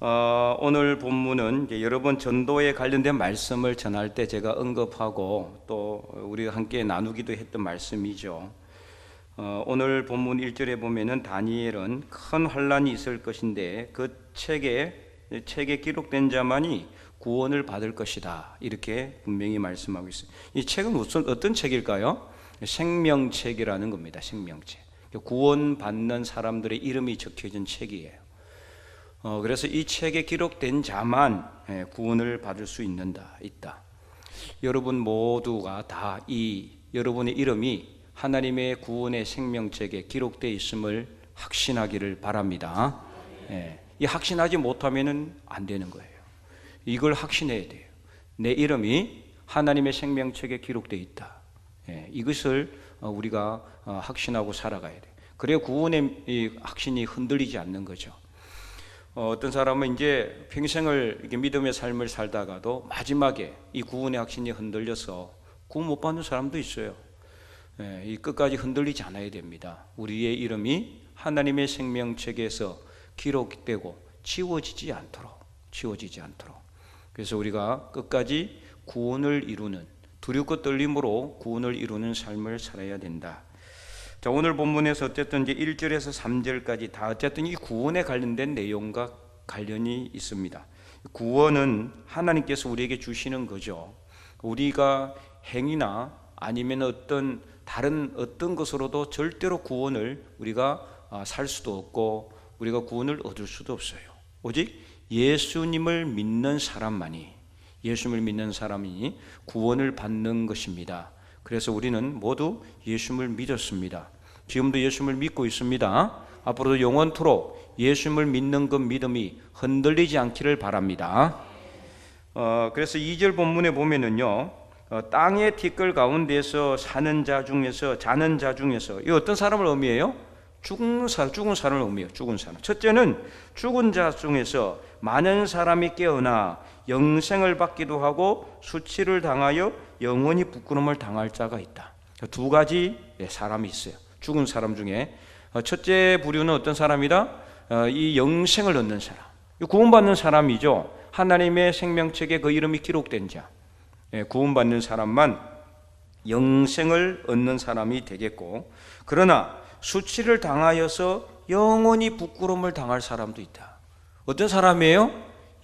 오늘 본문은 이제 여러 번 전도에 관련된 말씀을 전할 때 제가 언급하고 또 우리가 함께 나누기도 했던 말씀이죠. 오늘 본문 1절에 보면은 다니엘은 큰 환란이 있을 것인데 그 책에 기록된 자만이 구원을 받을 것이다, 이렇게 분명히 말씀하고 있어요. 이 책은 어떤 책일까요? 생명책이라는 겁니다. 생명책. 구원받는 사람들의 이름이 적혀진 책이에요. 그래서 이 책에 기록된 자만 구원을 받을 수 있다. 여러분 모두가 다 여러분의 이름이 하나님의 구원의 생명책에 기록되어 있음을 확신하기를 바랍니다. 이 확신하지 못하면 안 되는 거예요. 이걸 확신해야 돼요. 내 이름이 하나님의 생명책에 기록되어 있다. 이것을 우리가 확신하고 살아가야 돼요. 그래야 구원의 이 확신이 흔들리지 않는 거죠. 어떤 사람은 이제 평생을 이렇게 믿음의 삶을 살다가도 마지막에 이 구원의 확신이 흔들려서 구원 못 받는 사람도 있어요. 이 끝까지 흔들리지 않아야 됩니다. 우리의 이름이 하나님의 생명책에서 기록되고 지워지지 않도록. 그래서 우리가 끝까지 구원을 이루는, 두렵고 떨림으로 구원을 이루는 삶을 살아야 된다. 자, 오늘 본문에서 어쨌든 이제 1절에서 3절까지 다 어쨌든 이 구원에 관련된 내용과 관련이 있습니다. 구원은 하나님께서 우리에게 주시는 거죠. 우리가 행위나 아니면 다른 어떤 것으로도 절대로 구원을 우리가 살 수도 없고 우리가 구원을 얻을 수도 없어요. 오직 예수님을 믿는 사람이 구원을 받는 것입니다. 그래서 우리는 모두 예수님을 믿었습니다. 지금도 예수님을 믿고 있습니다. 앞으로도 영원토록 예수님을 믿는 그 믿음이 흔들리지 않기를 바랍니다. 그래서 2절 본문에 보면은요, 땅의 티끌 가운데서 자는 자 중에서 이 어떤 사람을 의미해요? 죽은 사람을 의미해요. 죽은 사람. 첫째는 죽은 자 중에서 많은 사람이 깨어나 영생을 받기도 하고 수치를 당하여 영원히 부끄러움을 당할 자가 있다. 두 가지 사람이 있어요. 죽은 사람 중에 첫째 부류는 어떤 사람이다? 이 영생을 얻는 사람, 구원받는 사람이죠. 하나님의 생명책에 그 이름이 기록된 자, 구원받는 사람만 영생을 얻는 사람이 되겠고, 그러나 수치를 당하여서 영원히 부끄러움을 당할 사람도 있다. 어떤 사람이에요?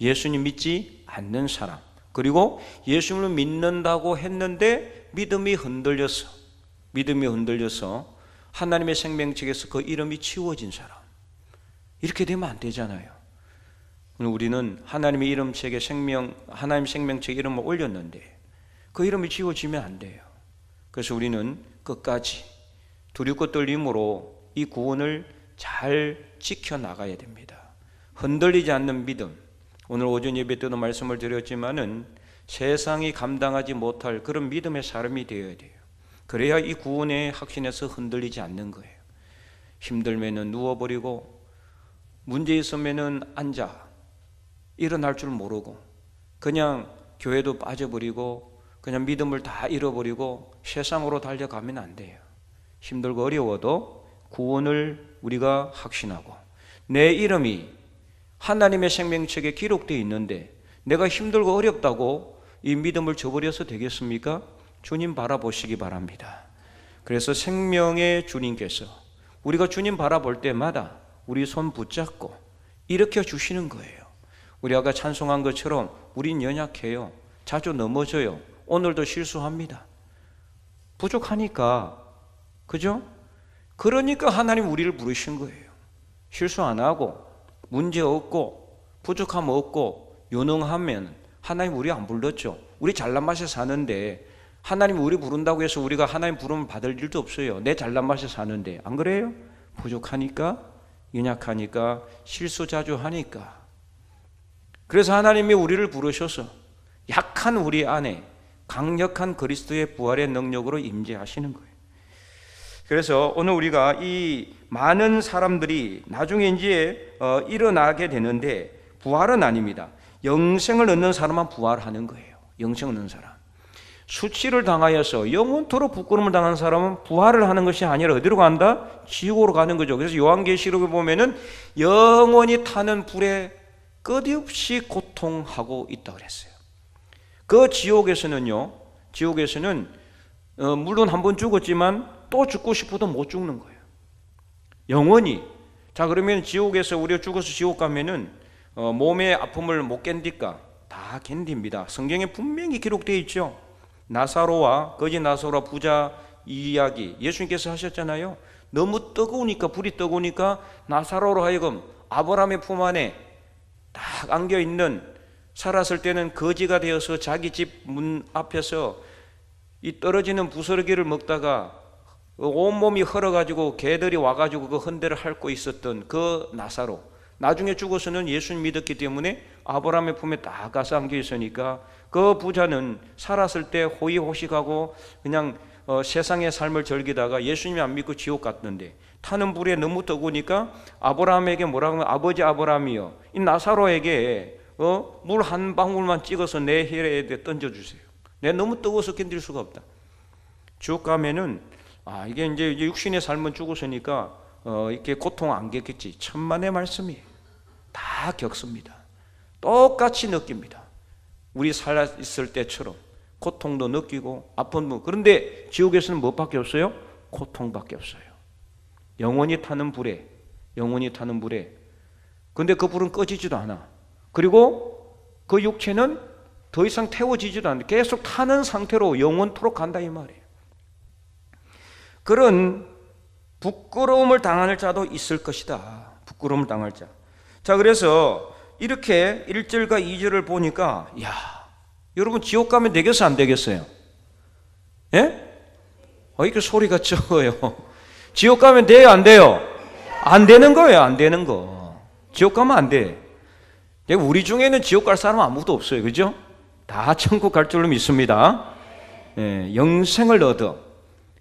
예수님 믿지 않는 사람, 그리고 예수님을 믿는다고 했는데 믿음이 흔들려서 하나님의 생명책에서 그 이름이 지워진 사람. 이렇게 되면 안 되잖아요. 우리는 하나님의 이름책에 하나님 생명책 이름을 올렸는데 그 이름이 지워지면 안 돼요. 그래서 우리는 끝까지 두렵고 떨림으로 이 구원을 잘 지켜나가야 됩니다. 흔들리지 않는 믿음. 오늘 오전 예배 때도 말씀을 드렸지만은 세상이 감당하지 못할 그런 믿음의 사람이 되어야 돼요. 그래야 이 구원의 확신에서 흔들리지 않는 거예요. 힘들면은 누워버리고, 문제 있으면은 앉아 일어날 줄 모르고, 그냥 교회도 빠져버리고, 그냥 믿음을 다 잃어버리고 세상으로 달려가면 안 돼요. 힘들고 어려워도 구원을 우리가 확신하고, 내 이름이 하나님의 생명책에 기록되어 있는데 내가 힘들고 어렵다고 이 믿음을 저버려서 되겠습니까? 주님 바라보시기 바랍니다. 그래서 생명의 주님께서 우리가 주님 바라볼 때마다 우리 손 붙잡고 일으켜 주시는 거예요. 우리 아까 찬송한 것처럼 우린 연약해요. 자주 넘어져요. 오늘도 실수합니다. 부족하니까, 그죠? 그러니까 하나님 우리를 부르신 거예요. 실수 안 하고 문제 없고 부족함 없고 유능하면 하나님 우리 안 불렀죠. 우리 잘난 맛에 사는데 하나님 우리 부른다고 해서 우리가 하나님 부름을 받을 일도 없어요. 내 잘난 맛에 사는데. 안 그래요? 부족하니까, 연약하니까, 실수 자주 하니까. 그래서 하나님이 우리를 부르셔서 약한 우리 안에 강력한 그리스도의 부활의 능력으로 임재하시는 거예요. 그래서 오늘 우리가 이 많은 사람들이 나중에 이제 일어나게 되는데, 부활은 아닙니다. 영생을 얻는 사람만 부활하는 거예요. 영생을 얻는 사람. 수치를 당하여서 영원토록 부끄러움을 당한 사람은 부활을 하는 것이 아니라 어디로 간다? 지옥으로 가는 거죠. 그래서 요한계시록에 보면은 영원히 타는 불에 끝없이 고통하고 있다 그랬어요. 그 지옥에서는 물론 한 번 죽었지만 또 죽고 싶어도 못 죽는 거예요. 영원히. 자, 그러면 지옥에서 우리가 죽어서 지옥 가면은 몸의 아픔을 못 견딜까? 다 견딥니다. 성경에 분명히 기록되어 있죠. 나사로와 거지 나사로와 부자 이야기 예수님께서 하셨잖아요. 너무 뜨거우니까, 불이 뜨거우니까 나사로로 하여금 아브라함의 품 안에 딱 안겨 있는, 살았을 때는 거지가 되어서 자기 집 문 앞에서 이 떨어지는 부스러기를 먹다가 온몸이 헐어가지고 개들이 와가지고 그 헌대를 핥고 있었던 그 나사로, 나중에 죽어서는 예수님 믿었기 때문에 아브라함의 품에 딱 가서 안겨 있으니까 그 부자는 살았을 때 호의호식하고 그냥 세상의 삶을 즐기다가 예수님이 안 믿고 지옥 갔는데, 타는 불에 너무 뜨거우니까 아브라함에게 뭐라고 하면, 아버지 아브라함이요, 이 나사로에게 물 한 방울만 찍어서 내 혈에 던져주세요. 내가 너무 뜨거워서 견딜 수가 없다. 지옥 가면은 이게 이제 육신의 삶은 죽었으니까 이렇게 고통 안 겪겠지. 천만의 말씀이에요. 다 겪습니다. 똑같이 느낍니다. 우리 살아있을 때처럼 고통도 느끼고 아픔도. 그런데 지옥에서는 뭐밖에 없어요? 고통밖에 없어요. 영원히 타는 불에. 근데 그 불은 꺼지지도 않아. 그리고 그 육체는 더 이상 태워지지도 않아. 계속 타는 상태로 영원토록 간다 이 말이에요. 그런 부끄러움을 당할 자도 있을 것이다. 부끄러움을 당할 자. 자, 그래서 이렇게 1절과 2절을 보니까, 여러분 지옥 가면 되겠어요, 안 되겠어요? 예? 이렇게 소리가 적어요. 지옥 가면 돼요, 안 돼요? 안 되는 거예요, 안 되는 거. 지옥 가면 안 돼. 우리 중에는 지옥 갈 사람 아무도 없어요, 그죠? 다 천국 갈 줄로 믿습니다. 영생을 얻어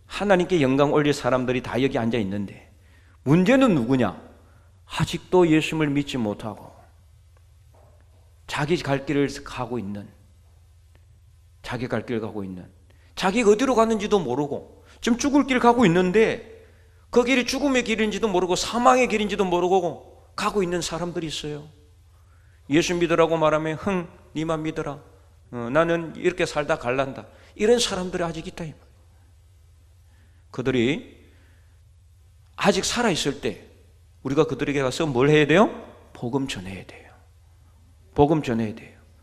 하나님께 영광 올릴 사람들이 다 여기 앉아 있는데, 문제는 누구냐? 아직도 예수님을 믿지 못하고 자기 갈 길을 가고 있는, 자기가 어디로 갔는지도 모르고 지금 죽을 길 가고 있는데 그 길이 죽음의 길인지도 모르고 사망의 길인지도 모르고 가고 있는 사람들이 있어요. 예수 믿으라고 말하면 니만 믿어라, 나는 이렇게 살다 갈란다, 이런 사람들이 아직 있다. 그들이 아직 살아있을 때 우리가 그들에게 가서 뭘 해야 돼요? 복음 전해야 돼요.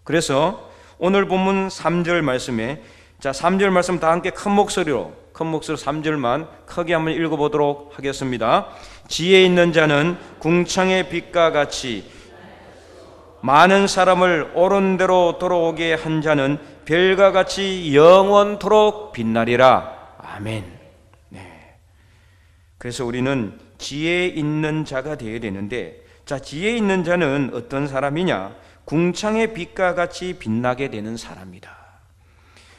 그래서 오늘 본문 3절 말씀에, 자, 3절 말씀 다 함께 큰 목소리로 3절만 크게 한번 읽어보도록 하겠습니다. 지혜 있는 자는 궁창의 빛과 같이, 많은 사람을 옳은 대로 돌아오게 한 자는 별과 같이 영원토록 빛나리라. 아멘. 그래서 우리는 지혜 있는 자가 되어야 되는데, 자, 지혜 있는 자는 어떤 사람이냐? 궁창의 빛과 같이 빛나게 되는 사람이다.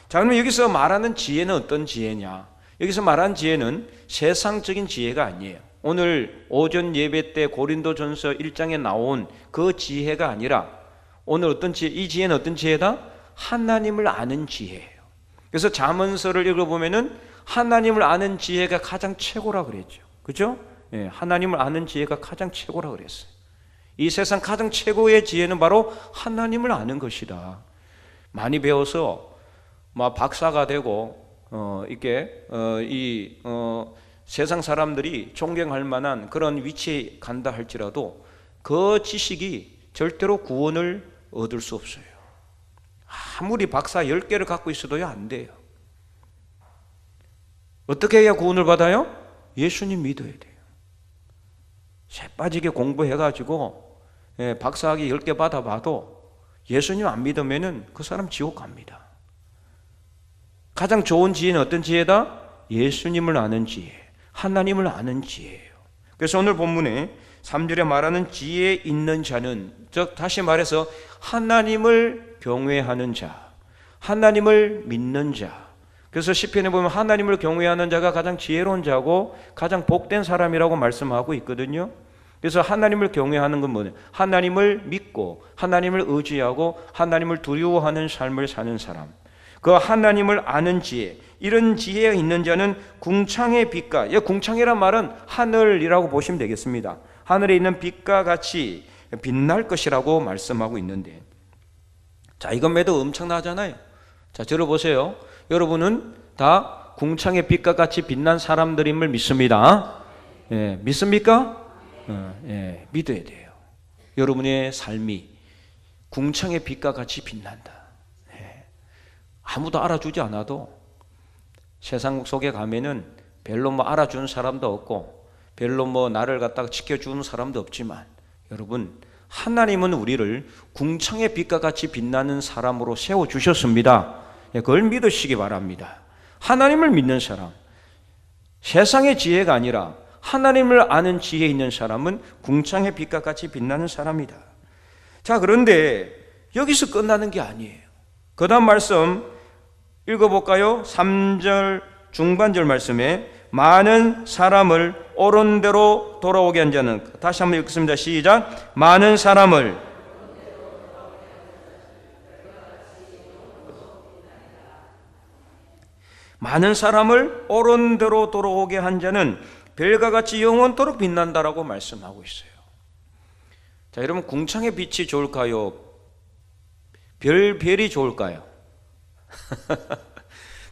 자, 그러면 여기서 말하는 지혜는 어떤 지혜냐? 여기서 말하는 지혜는 세상적인 지혜가 아니에요. 오늘 오전 예배 때 고린도전서 1장에 나온 그 지혜가 아니라, 오늘 어떤 지혜, 이 지혜는 어떤 지혜다? 하나님을 아는 지혜예요. 그래서 잠언서를 읽어보면은 하나님을 아는 지혜가 가장 최고라 그랬죠. 그죠? 하나님을 아는 지혜가 가장 최고라 그랬어요. 이 세상 가장 최고의 지혜는 바로 하나님을 아는 것이다. 많이 배워서 박사가 되고 세상 사람들이 존경할 만한 그런 위치에 간다 할지라도 그 지식이 절대로 구원을 얻을 수 없어요. 아무리 박사 10개를 갖고 있어도요, 안 돼요. 어떻게 해야 구원을 받아요? 예수님 믿어야 돼요. 새빠지게 공부해가지고 박사학위 10개 받아봐도 예수님 안 믿으면은 그 사람 지옥 갑니다. 가장 좋은 지혜는 어떤 지혜다? 예수님을 아는 지혜, 하나님을 아는 지혜예요. 그래서 오늘 본문에 3절에 말하는 지혜 있는 자는, 즉 다시 말해서 하나님을 경외하는 자, 하나님을 믿는 자. 그래서 시편에 보면 하나님을 경외하는 자가 가장 지혜로운 자고 가장 복된 사람이라고 말씀하고 있거든요. 그래서 하나님을 경외하는 건 뭐냐? 하나님을 믿고 하나님을 의지하고 하나님을 두려워하는 삶을 사는 사람. 그 하나님을 아는 지혜, 이런 지혜가 있는 자는 궁창의 빛과, 궁창이란 말은 하늘이라고 보시면 되겠습니다. 하늘에 있는 빛과 같이 빛날 것이라고 말씀하고 있는데, 자, 이건 매도 엄청나잖아요. 자, 들어보세요. 여러분은 다 궁창의 빛과 같이 빛난 사람들임을 믿습니다. 예, 믿습니까? 예, 믿어야 돼요. 여러분의 삶이 궁창의 빛과 같이 빛난다. 예, 아무도 알아주지 않아도 세상 속에 가면은 별로 뭐 알아주는 사람도 없고 별로 뭐 나를 갖다가 지켜주는 사람도 없지만, 여러분, 하나님은 우리를 궁창의 빛과 같이 빛나는 사람으로 세워주셨습니다. 예, 그걸 믿으시기 바랍니다. 하나님을 믿는 사람, 세상의 지혜가 아니라 하나님을 아는 지혜 있는 사람은 궁창의 빛과 같이 빛나는 사람이다. 자, 그런데 여기서 끝나는 게 아니에요. 그 다음 말씀 읽어볼까요? 3절 중반절 말씀에 많은 사람을 옳은 대로 돌아오게 한 자는, 다시 한번 읽겠습니다. 시작. 많은 사람을, 많은 사람을 옳은 대로 돌아오게 한 자는 별과 같이 영원토록 빛난다라고 말씀하고 있어요. 자, 여러분, 궁창의 빛이 좋을까요? 별이 좋을까요?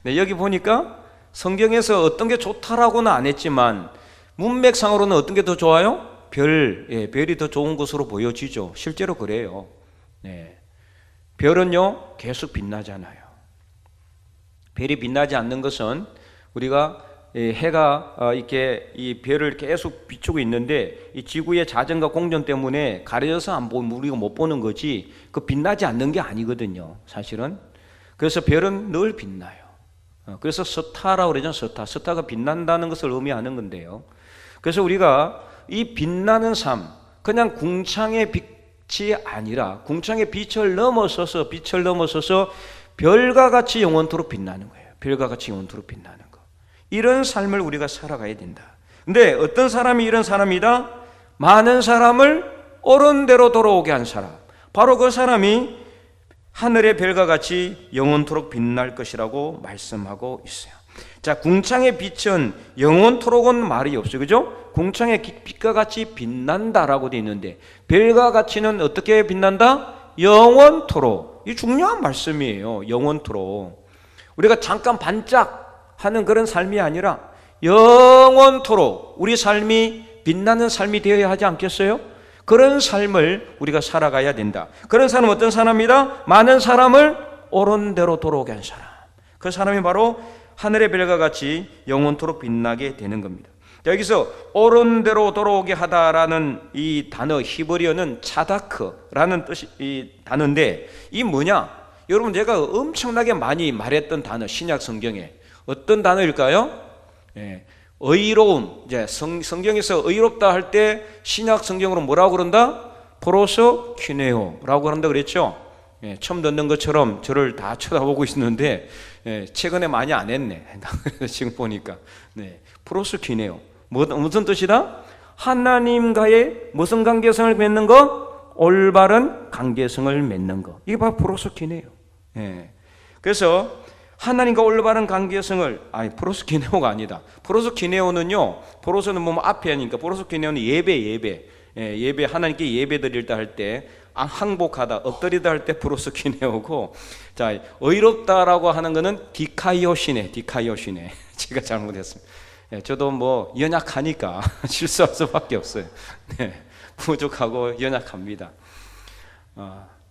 네, 여기 보니까 성경에서 어떤 게 좋다라고는 안 했지만 문맥상으로는 어떤 게 더 좋아요? 별이 더 좋은 것으로 보여지죠. 실제로 그래요. 네. 별은요, 계속 빛나잖아요. 별이 빛나지 않는 것은 우리가 해가 이렇게 이 별을 계속 비추고 있는데 이 지구의 자전과 공전 때문에 가려져서 안 보면 우리가 못 보는 거지, 그 빛나지 않는 게 아니거든요, 사실은. 그래서 별은 늘 빛나요. 그래서 스타라고 그러죠. 스타가 빛난다는 것을 의미하는 건데요. 그래서 우리가 이 빛나는 삶, 그냥 궁창의 빛이 아니라 궁창의 빛을 넘어서서 별과 같이 영원토록 빛나는 거예요. 별과 같이 영원토록 빛나는 거. 이런 삶을 우리가 살아가야 된다. 근데 어떤 사람이 이런 사람이다? 많은 사람을 옳은 대로 돌아오게 한 사람. 바로 그 사람이 하늘의 별과 같이 영원토록 빛날 것이라고 말씀하고 있어요. 자, 궁창의 빛은 영원토록은 말이 없어요. 그죠? 궁창의 빛과 같이 빛난다라고 되어 있는데, 별과 같이는 어떻게 빛난다? 영원토록. 이 중요한 말씀이에요. 영원토록. 우리가 잠깐 반짝하는 그런 삶이 아니라 영원토록 우리 삶이 빛나는 삶이 되어야 하지 않겠어요? 그런 삶을 우리가 살아가야 된다. 그런 사람은 어떤 사람이다? 많은 사람을 옳은 대로 돌아오게 한 사람. 그 사람이 바로 하늘의 별과 같이 영원토록 빛나게 되는 겁니다. 여기서 옳은 대로 돌아오게 하다라는 이 단어, 히브리어는 차다크라는 뜻이 이 단어인데, 이 뭐냐? 여러분, 제가 엄청나게 많이 말했던 단어, 신약 성경에 어떤 단어일까요? 의로움. 이제 성경에서 의롭다 할 때 신약 성경으로 뭐라고 그런다? 프로소키네오라고 한다 그랬죠. 처음 듣는 것처럼 저를 다 쳐다보고 있는데 최근에 많이 안 했네. 지금 보니까. 프로소키네오. 무슨 뜻이다? 하나님과의 무슨 관계성을 맺는 거? 올바른 관계성을 맺는 거. 이게 바로 프로소키네오. 그래서 하나님과 올바른 관계성을, 프로스키네오가 아니다. 프로스키네오는요, 프로스는 뭐 앞에 하니까 프로스키네오는 예배 하나님께 예배 드릴 때 할 때 항복하다, 엎드리다 할 때 프로스키네오고, 자, 의롭다라고 하는 거는 디카이오시네. 제가 잘못했습니다. 저도 뭐 연약하니까 실수할 수밖에 없어요. 부족하고 연약합니다.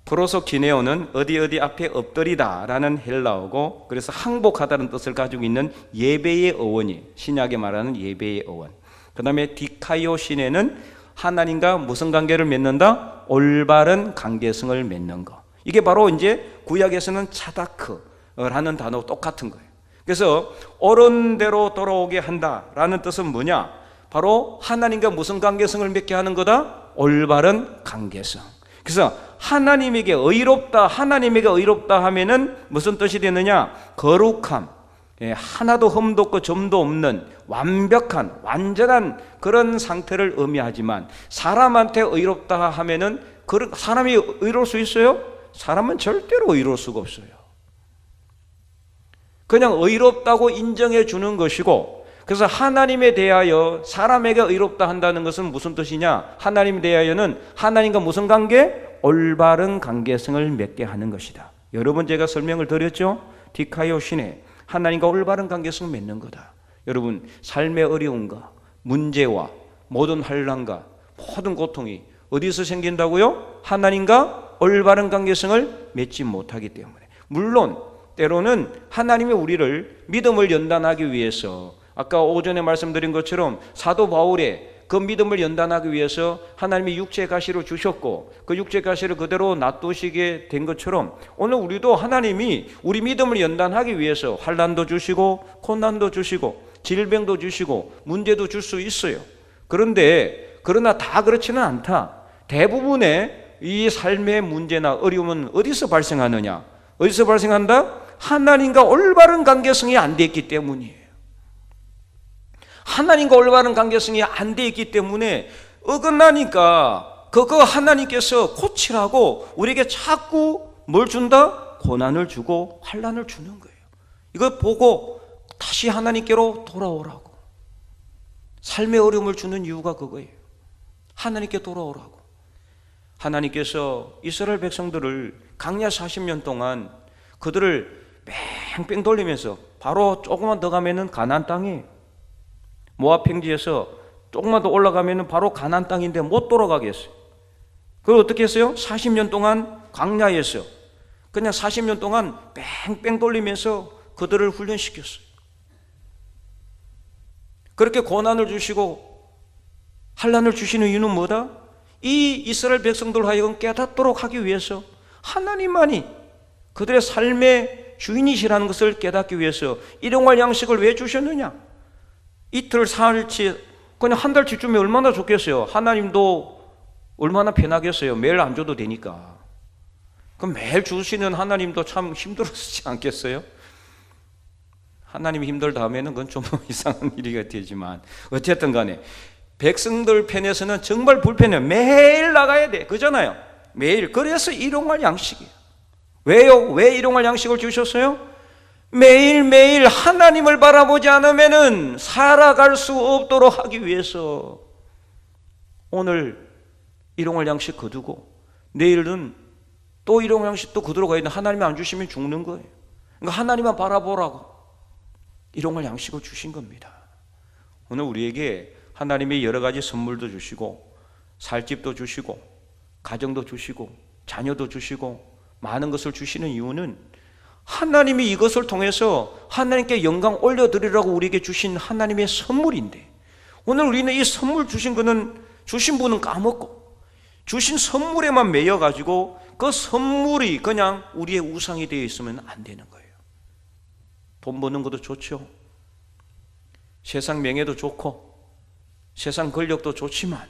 프로소키네오는 어디 앞에 엎드리다라는 헬라어고, 그래서 항복하다는 뜻을 가지고 있는 예배의 어원이, 신약에 말하는 예배의 어원. 그 다음에 디카이오시네는 하나님과 무슨 관계를 맺는다? 올바른 관계성을 맺는 거. 이게 바로 이제 구약에서는 차다크라는 단어와 똑같은 거예요. 그래서 옳은 대로 돌아오게 한다라는 뜻은 뭐냐? 바로 하나님과 무슨 관계성을 맺게 하는 거다? 올바른 관계성. 그래서 하나님에게 의롭다 하면은 무슨 뜻이 되느냐? 거룩함, 하나도 흠도 없고 점도 없는 완벽한, 완전한 그런 상태를 의미하지만, 사람한테 의롭다 하면은 사람이 의로울 수 있어요? 사람은 절대로 의로울 수가 없어요. 그냥 의롭다고 인정해 주는 것이고, 그래서 하나님에 대하여 사람에게 의롭다 한다는 것은 무슨 뜻이냐? 하나님에 대하여는 하나님과 무슨 관계? 올바른 관계성을 맺게 하는 것이다. 여러 번 제가 설명을 드렸죠? 디카이오시네, 하나님과 올바른 관계성을 맺는 거다. 여러분, 삶의 어려움과 문제와 모든 환난과 모든 고통이 어디서 생긴다고요? 하나님과 올바른 관계성을 맺지 못하기 때문에. 물론 때로는 하나님이 우리를 믿음을 연단하기 위해서, 아까 오전에 말씀드린 것처럼 사도 바울의 그 믿음을 연단하기 위해서 하나님이 육체의 가시로 주셨고 그 육체의 가시를 그대로 놔두시게 된 것처럼 오늘 우리도 하나님이 우리 믿음을 연단하기 위해서 환난도 주시고 고난도 주시고 질병도 주시고 문제도 줄 수 있어요. 그러나 다 그렇지는 않다. 대부분의 이 삶의 문제나 어려움은 어디서 발생하느냐? 어디서 발생한다? 하나님과 올바른 관계성이 안 돼 있기 때문이에요. 하나님과 올바른 관계성이 안 돼 있기 때문에 어긋나니까 그거 하나님께서 고치라고 우리에게 자꾸 뭘 준다? 고난을 주고 환난을 주는 거예요. 이걸 보고 다시 하나님께로 돌아오라고. 삶의 어려움을 주는 이유가 그거예요. 하나님께 돌아오라고. 하나님께서 이스라엘 백성들을 광야 40년 동안 그들을 뺑뺑 돌리면서 바로 조금만 더 가면은 가나안 땅이에요. 모압 평지에서 조금만 더 올라가면 바로 가나안 땅인데 못 돌아가게 했어요. 그걸 어떻게 했어요? 40년 동안 광야에서 그냥 40년 동안 뺑뺑 돌리면서 그들을 훈련시켰어요. 그렇게 고난을 주시고 환난을 주시는 이유는 뭐다? 이 이스라엘 백성들 하여금 깨닫도록 하기 위해서 하나님만이 그들의 삶의 주인이시라는 것을 깨닫기 위해서 일용할 양식을 왜 주셨느냐? 이틀 사흘치 그냥 한 달치 주면 얼마나 좋겠어요. 하나님도 얼마나 편하겠어요. 매일 안 줘도 되니까. 그럼 매일 주시는 하나님도 참 힘들었지 않겠어요? 하나님이 힘들다 하면은 그건 좀 이상한 일이 되지만 어쨌든 간에 백성들 편에서는 정말 불편해요. 매일 나가야 돼. 그잖아요. 매일. 그래서 일용할 양식이에요. 왜요? 왜 일용할 양식을 주셨어요? 매일매일 하나님을 바라보지 않으면 살아갈 수 없도록 하기 위해서 오늘 일용할 양식 거두고 내일은 또 일용할 양식 또 거두러 가야 돼. 하나님이 안 주시면 죽는 거예요. 그러니까 하나님만 바라보라고 일용할 양식을 주신 겁니다. 오늘 우리에게 하나님이 여러 가지 선물도 주시고 살 집도 주시고 가정도 주시고 자녀도 주시고 많은 것을 주시는 이유는 하나님이 이것을 통해서 하나님께 영광 올려드리라고 우리에게 주신 하나님의 선물인데 오늘 우리는 이 선물 주신 분은 까먹고 주신 선물에만 매여가지고 그 선물이 그냥 우리의 우상이 되어 있으면 안 되는 거예요. 돈 버는 것도 좋죠. 세상 명예도 좋고 세상 권력도 좋지만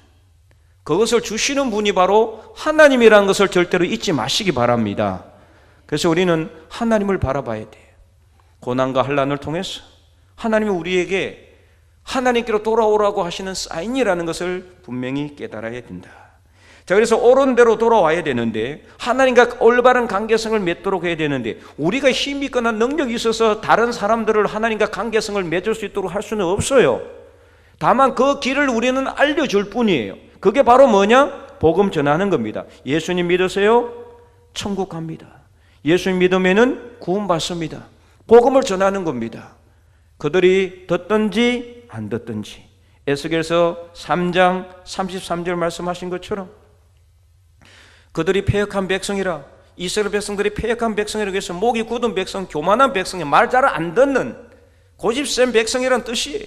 그것을 주시는 분이 바로 하나님이라는 것을 절대로 잊지 마시기 바랍니다. 그래서 우리는 하나님을 바라봐야 돼요. 고난과 환난을 통해서 하나님이 우리에게 하나님께로 돌아오라고 하시는 사인이라는 것을 분명히 깨달아야 된다. 자, 그래서 옳은 대로 돌아와야 되는데 하나님과 올바른 관계성을 맺도록 해야 되는데 우리가 힘이 있거나 능력이 있어서 다른 사람들을 하나님과 관계성을 맺을 수 있도록 할 수는 없어요. 다만 그 길을 우리는 알려줄 뿐이에요. 그게 바로 뭐냐? 복음 전하는 겁니다. 예수님 믿으세요? 천국 갑니다. 예수님 믿으면은 구원받습니다. 복음을 전하는 겁니다. 그들이 듣든지 안 듣든지 에스겔서 3장 33절 말씀하신 것처럼 그들이 패역한 백성이라 이스라엘 백성들이 패역한 백성이라고 해서 목이 굳은 백성, 교만한 백성이 말 잘 안 듣는 고집센 백성이란 뜻이에요.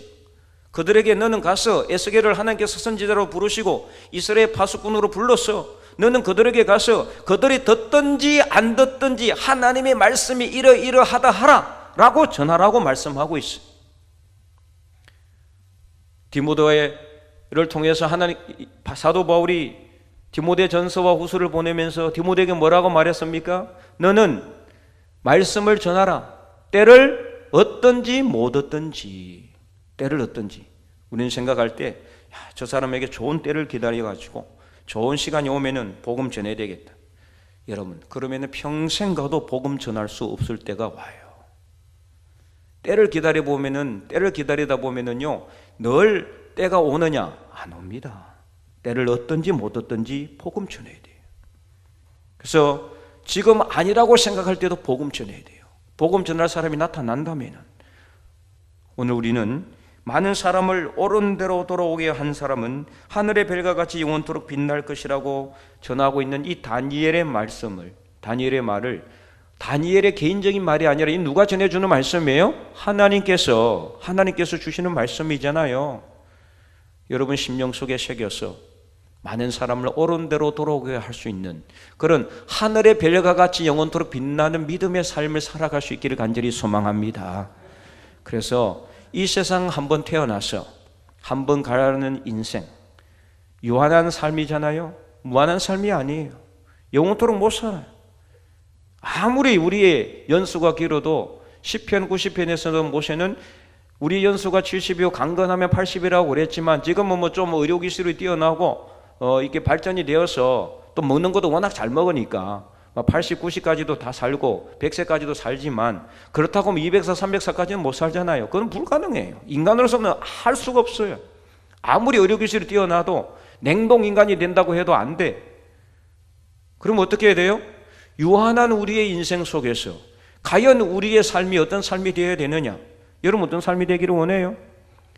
그들에게 너는 가서 에스겔을 하나님께서 선지자로 부르시고 이스라엘 파수꾼으로 불러서 너는 그들에게 가서 그들이 듣든지 안 듣든지 하나님의 말씀이 이러이러하다 하라 라고 전하라고 말씀하고 있어요. 디모데를 통해서 사도 바울이 디모데 전서와 후서를 보내면서 디모데에게 뭐라고 말했습니까? 너는 말씀을 전하라. 때를 얻든지 못 얻든지. 때를 얻든지. 우리는 생각할 때 저 사람에게 좋은 때를 기다려가지고 좋은 시간이 오면은 복음 전해야 되겠다. 여러분, 그러면은 평생 가도 복음 전할 수 없을 때가 와요. 때를 기다리다 보면은요, 늘 때가 오느냐? 안 옵니다. 때를 얻든지 못 얻든지 복음 전해야 돼요. 그래서 지금 아니라고 생각할 때도 복음 전해야 돼요. 복음 전할 사람이 나타난다면은, 오늘 우리는 많은 사람을 옳은 대로 돌아오게 한 사람은 하늘의 별과 같이 영원토록 빛날 것이라고 전하고 있는 이 다니엘의 말씀을, 다니엘의 말을, 다니엘의 개인적인 말이 아니라 이 누가 전해주는 말씀이에요? 하나님께서 주시는 말씀이잖아요. 여러분 심령 속에 새겨서 많은 사람을 옳은 대로 돌아오게 할 수 있는 그런 하늘의 별과 같이 영원토록 빛나는 믿음의 삶을 살아갈 수 있기를 간절히 소망합니다. 그래서 이 세상 한번 태어나서 한번 가라는 인생, 유한한 삶이잖아요. 무한한 삶이 아니에요. 영원토록 못 살아요. 아무리 우리의 연수가 길어도 시편 90편에서도 모세는 우리 연수가 70이고 강건하면 80이라고 그랬지만 지금은 뭐 좀 의료기술이 뛰어나고 이렇게 발전이 되어서 또 먹는 것도 워낙 잘 먹으니까 80, 90까지도 다 살고 100세까지도 살지만 그렇다고 200세, 300세까지는 못 살잖아요. 그건 불가능해요. 인간으로서는 할 수가 없어요. 아무리 의료기술이 뛰어나도 냉동인간이 된다고 해도 안 돼. 그럼 어떻게 해야 돼요? 유한한 우리의 인생 속에서 과연 우리의 삶이 어떤 삶이 되어야 되느냐? 여러분 어떤 삶이 되기를 원해요?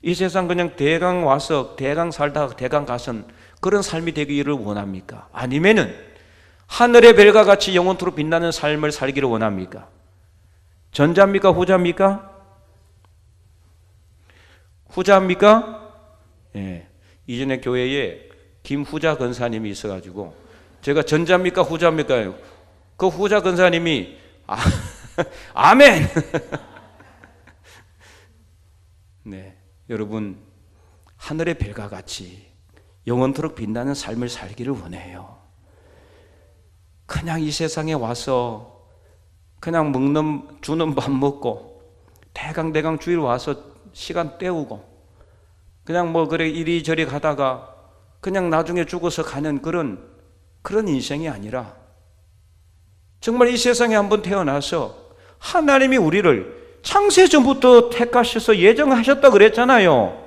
이 세상 그냥 대강 와서 대강 살다가 대강 가선 그런 삶이 되기를 원합니까? 아니면은 하늘의 별과 같이 영원토록 빛나는 삶을 살기를 원합니까? 전자입니까? 후자입니까? 후자입니까? 예. 이전에 교회에 김후자 권사님이 있어가지고 제가 전자입니까? 후자입니까? 그 후자 권사님이 아멘. 네, 여러분 하늘의 별과 같이 영원토록 빛나는 삶을 살기를 원해요. 그냥 이 세상에 와서 그냥 주는 밥 먹고 대강 주일 와서 시간 때우고 그냥 뭐 그래 이리저리 가다가 그냥 나중에 죽어서 가는 그런 인생이 아니라 정말 이 세상에 한번 태어나서 하나님이 우리를 창세 전부터 택하셔서 예정하셨다 그랬잖아요.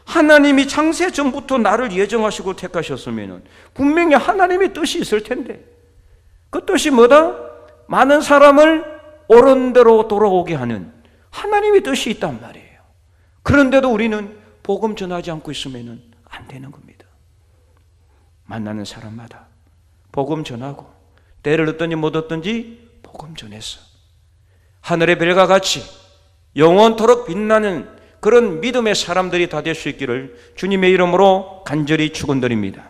하나님이 창세 전부터 나를 예정하시고 택하셨으면 분명히 하나님의 뜻이 있을 텐데 그 뜻이 뭐다? 많은 사람을 옳은 대로 돌아오게 하는 하나님의 뜻이 있단 말이에요. 그런데도 우리는 복음 전하지 않고 있으면 안 되는 겁니다. 만나는 사람마다 복음 전하고 때를 얻든지 못 얻든지 복음 전해서 하늘의 별과 같이 영원토록 빛나는 그런 믿음의 사람들이 다 될 수 있기를 주님의 이름으로 간절히 축원드립니다.